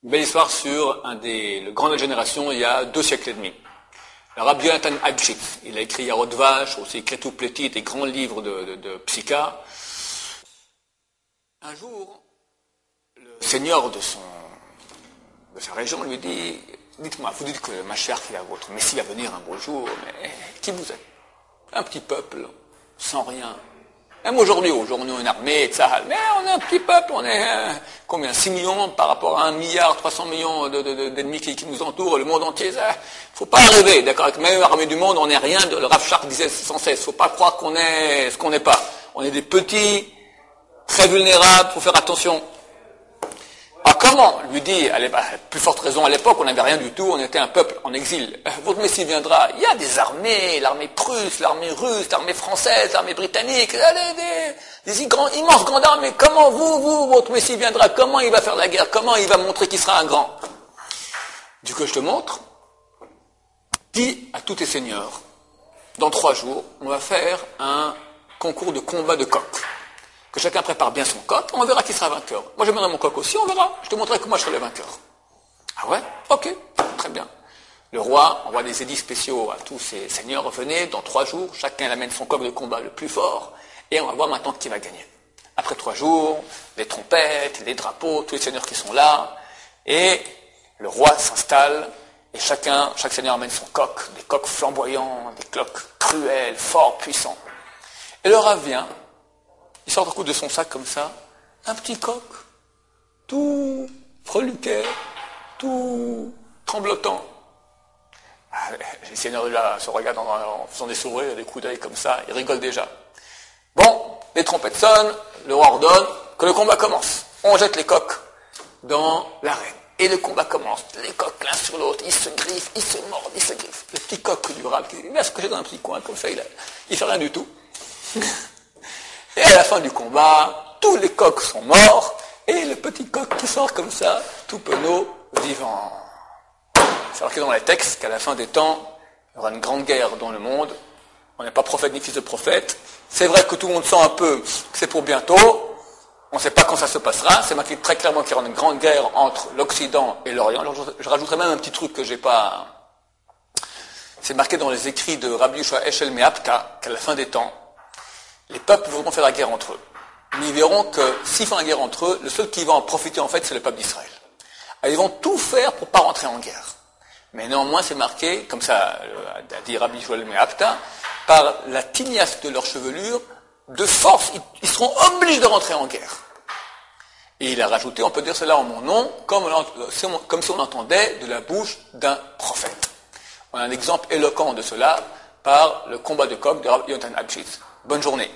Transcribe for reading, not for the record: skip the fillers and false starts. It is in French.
Une belle histoire sur le grand de la génération il y a 2 siècles et demi. Le Rabbi Yonatan Abshitz, il a écrit Yarod Vash, aussi Kretou Pleti, des grands livres de psycha. Un jour, le seigneur de sa région lui dit, dites-moi, vous dites que Mashiach, votre Messie va venir un beau jour, mais qui vous êtes? Un petit peuple, sans rien. Même aujourd'hui, on est une armée, etc. Mais on est un petit peuple, on est combien? 6 millions par rapport à 1 milliard 300 millions d'ennemis qui nous entourent, le monde entier. Faut pas rêver, d'accord? Avec la meilleure armée du monde, on n'est rien. Le Rav Shark disait sans cesse, faut pas croire qu'on est ce qu'on n'est pas. On est des petits, très vulnérables, faut faire attention. Alors comment? Lui dit, plus forte raison à l'époque, on n'avait rien du tout, on était un peuple en exil. Votre Messie viendra, il y a des armées, l'armée prusse, l'armée russe, l'armée française, l'armée britannique, des immenses grandes armées. Comment votre Messie viendra? Comment il va faire la guerre? Comment il va montrer qu'il sera un grand? Du coup, je te montre. Dis à tous tes seigneurs, dans 3 jours, on va faire un concours de combat de coq. Que chacun prépare bien son coq, on verra qui sera vainqueur. Moi, je mènerai mon coq aussi, on verra. Je te montrerai que moi, je serai le vainqueur. Ah ouais? Ok, très bien. Le roi envoie des édits spéciaux à tous ses seigneurs. Venez, dans 3 jours, chacun amène son coq de combat le plus fort, et on va voir maintenant qui va gagner. Après 3 jours, les trompettes, les drapeaux, tous les seigneurs qui sont là, et le roi s'installe, et chaque seigneur amène son coq, des coqs flamboyants, des coqs cruels, forts, puissants. Et le roi vient, il sort un coup de son sac comme ça, un petit coq, tout freluquet, tout tremblotant. Les seigneurs là se regardent en faisant des sourires, des coups d'œil comme ça, ils rigolent déjà. Bon, les trompettes sonnent, le roi ordonne que le combat commence. On jette les coqs dans l'arène. Et le combat commence. Les coqs l'un sur l'autre, ils se griffent, ils se mordent, ils se griffent. Le petit coq du rab, il va se coucher dans un petit coin comme ça, il fait rien du tout. Et à la fin du combat, tous les coqs sont morts, et le petit coq qui sort comme ça, tout penaud, vivant. C'est marqué dans les textes qu'à la fin des temps, il y aura une grande guerre dans le monde. On n'est pas prophète ni fils de prophète. C'est vrai que tout le monde sent un peu que c'est pour bientôt. On ne sait pas quand ça se passera. C'est marqué très clairement qu'il y aura une grande guerre entre l'Occident et l'Orient. Alors je rajouterai même un petit truc que j'ai pas... C'est marqué dans les écrits de Rabbi Yoshua Eshel Meapta qu'à la fin des temps, les peuples voudront faire la guerre entre eux. Mais ils verront que s'ils font la guerre entre eux, le seul qui va en profiter en fait, c'est le peuple d'Israël. Alors, ils vont tout faire pour ne pas rentrer en guerre. Mais néanmoins, c'est marqué, comme ça a dit Rabbi Joël Meapta, par la tignasse de leur chevelure, de force, ils seront obligés de rentrer en guerre. Et il a rajouté, on peut dire cela en mon nom, comme si on entendait de la bouche d'un prophète. On a un exemple éloquent de cela par le combat de coq de Rabbi Yonatan Abshitz. Bonne journée.